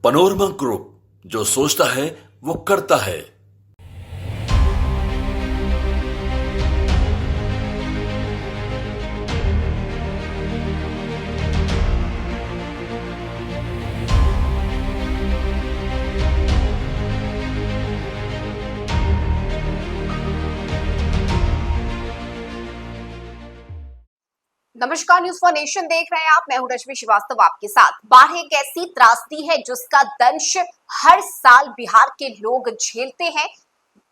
Panorama group, जो सोचता है वो करता है। नमस्कार, न्यूज फॉर नेशन देख रहे हैं आप। मैं हूं रश्मि श्रीवास्तव आपके साथ। बाढ़ एक ऐसी त्रासदी है जिसका दंश हर साल बिहार के लोग झेलते हैं।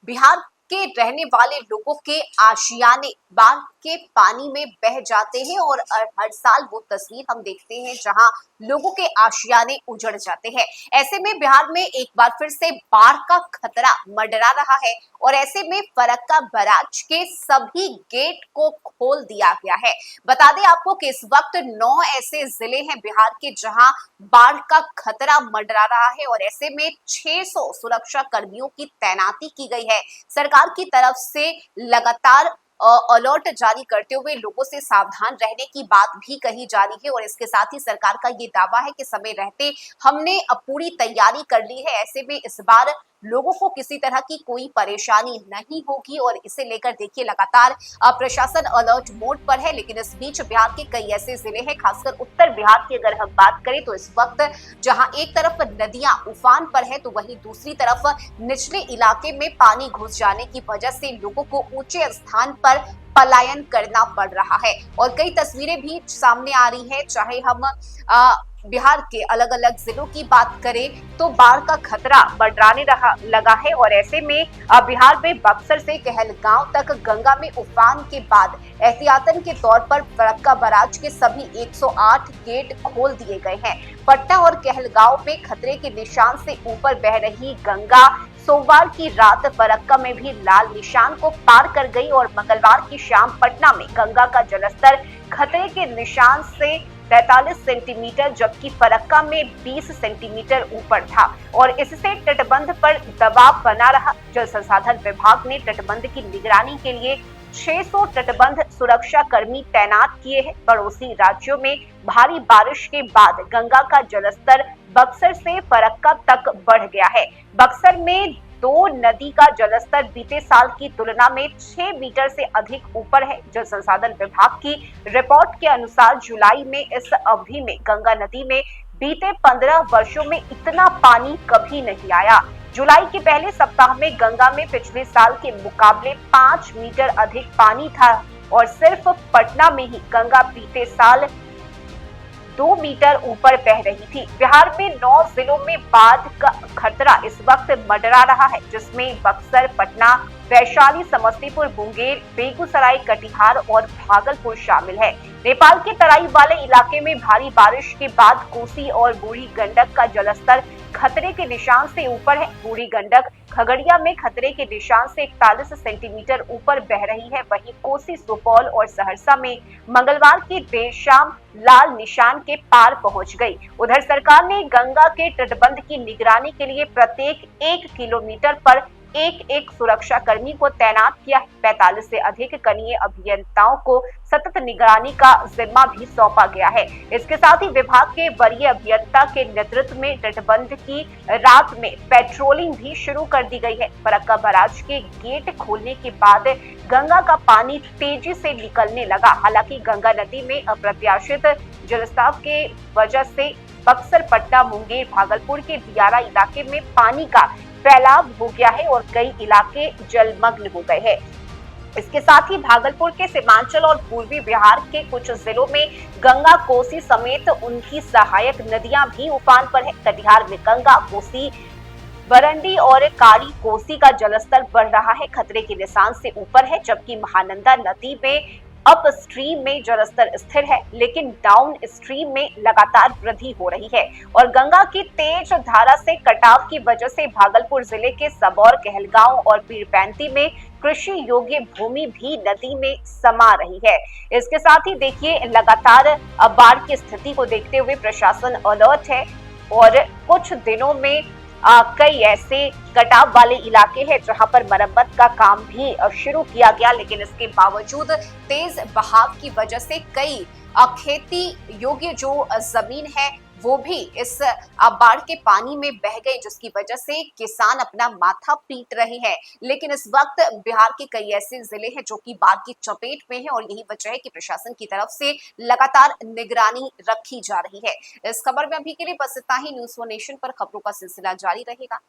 बिहार के रहने वाले लोगों के आशियाने बाढ़ के पानी में बह जाते हैं और हर साल वो तस्वीर हम देखते हैं जहां लोगों के आशियाने उजड़ जाते हैं। ऐसे में बिहार में एक बार फिर से बाढ़ का खतरा मंडरा रहा है और ऐसे में फरक्का बैराज के सभी गेट को खोल दिया गया है। बता दें आपको कि इस वक्त 9 ऐसे जिले हैं बिहार के जहां बाढ़ का खतरा मंडरा रहा है और ऐसे में 600 सुरक्षा कर्मियों की तैनाती की गई है। सरकार की तरफ से लगातार अलर्ट जारी करते हुए लोगों से सावधान रहने की बात भी कही जा रही है और इसके साथ ही सरकार का ये दावा है कि समय रहते हमने पूरी तैयारी कर ली है। ऐसे में इस बार लोगों को किसी तरह की कोई परेशानी नहीं होगी और इसे लेकर देखिए लगातार प्रशासन अलर्ट मोड पर है। लेकिन इस बीच बिहार के कई ऐसे जिले हैं, खासकर उत्तर बिहार की अगर हम बात करें तो इस वक्त जहां एक तरफ नदियां उफान पर है तो वहीं दूसरी तरफ निचले इलाके में पानी घुस जाने की वजह से लोगों को ऊंचे स्थान पर पलायन करना पड़ रहा है और कई तस्वीरें भी सामने आ रही है। चाहे हम बिहार के अलग अलग जिलों की बात करें तो बाढ़ का खतरा बढ़ने लगा है और ऐसे में बिहार में बक्सर से कहलगांव तक गंगा में उफान के बाद एहतियातन के तौर पर फरक्का बैराज के सभी 108 गेट खोल दिए गए हैं। पटना और कहलगांव में खतरे के निशान से ऊपर बह रही गंगा सोमवार की रात फरक्का में भी लाल निशान को पार कर गई और मंगलवार की शाम पटना में गंगा का जलस्तर खतरे के निशान से 43 सेंटीमीटर जबकि फरक्का में 20 सेंटीमीटर ऊपर था और इससे तटबंध पर दबाव बना रहा। जल संसाधन विभाग ने तटबंध की निगरानी के लिए 600 तटबंध सुरक्षा कर्मी तैनात किए हैं। पड़ोसी राज्यों में भारी बारिश के बाद गंगा का जलस्तर बक्सर से फरक्का तक बढ़ गया है। बक्सर में 2 नदी का जलस्तर बीते साल की तुलना में 6 मीटर से अधिक ऊपर है। जल संसाधन विभाग की रिपोर्ट के अनुसार जुलाई में इस अवधि में गंगा नदी में बीते 15 वर्षों में इतना पानी कभी नहीं आया। जुलाई के पहले सप्ताह में गंगा में पिछले साल के मुकाबले 5 मीटर अधिक पानी था और सिर्फ पटना में ही गंगा बीते साल 2 मीटर ऊपर बह रही थी। बिहार में 9 जिलों में बाढ़ का खतरा इस वक्त मंडरा रहा है, जिसमें बक्सर, पटना, वैशाली, समस्तीपुर, मुंगेर, बेगूसराय, कटिहार और भागलपुर शामिल है। नेपाल के तराई वाले इलाके में भारी बारिश के बाद कोसी और बूढ़ी गंडक का जलस्तर खतरे के निशान से ऊपर है। बूढ़ी गंडक खगड़िया में खतरे के निशान से 41 सेंटीमीटर ऊपर बह रही है। वहीं कोसी, सुपौल और सहरसा में मंगलवार की देर शाम लाल निशान के पार पहुंच गई। उधर सरकार ने गंगा के तटबंध की निगरानी के लिए प्रत्येक 1 किलोमीटर पर एक सुरक्षा कर्मी को तैनात किया है। 45 से अधिक कनीय अभियंताओं को सतत निगरानी का जिम्मा भी सौंपा गया है। इसके साथ ही विभाग के वरीय अभियंता के नेतृत्व में तटबंध की रात में पेट्रोलिंग भी शुरू कर दी गई है। फरक्का बैराज के गेट खोलने के बाद गंगा का पानी तेजी से निकलने लगा। हालांकि गंगा नदी में अप्रत्याशित जलस्राव के वजह से बक्सर, पटना, मुंगेर, भागलपुर के दियारा इलाके में पानी का फैलाव हो गया है और कई इलाके जलमग्न हो गए हैं। इसके साथ ही भागलपुर के सीमांचल और पूर्वी बिहार के कुछ जिलों में गंगा, कोसी समेत उनकी सहायक नदियां भी उफान पर है। कटिहार में गंगा, कोसी, बरंडी और कारी कोसी का जलस्तर बढ़ रहा है, खतरे के निशान से ऊपर है, जबकि महानंदा नदी में अप स्ट्रीम में जलस्तर स्थिर है लेकिन डाउन स्ट्रीम में लगातार वृद्धि हो रही है और गंगा की तेज धारा से कटाव की वजह से भागलपुर जिले के सबौर, कहलगांव और पीरपैंती में कृषि योग्य भूमि भी नदी में समा रही है। इसके साथ ही देखिए लगातार बाढ़ की स्थिति को देखते हुए प्रशासन अलर्ट है और कुछ दिनों में कई ऐसे कटाव वाले इलाके हैं जहां पर मरम्मत का काम भी शुरू किया गया, लेकिन इसके बावजूद तेज बहाव की वजह से कई खेती योग्य जो जमीन है वो भी इस बाढ़ के पानी में बह गए, जिसकी वजह से किसान अपना माथा पीट रहे हैं। लेकिन इस वक्त बिहार के कई ऐसे जिले हैं जो कि बाढ़ की चपेट में हैं और यही वजह है कि प्रशासन की तरफ से लगातार निगरानी रखी जा रही है। इस खबर में अभी के लिए बस इतना ही। न्यूज़ 1 नेशन पर खबरों का सिलसिला जारी रहेगा।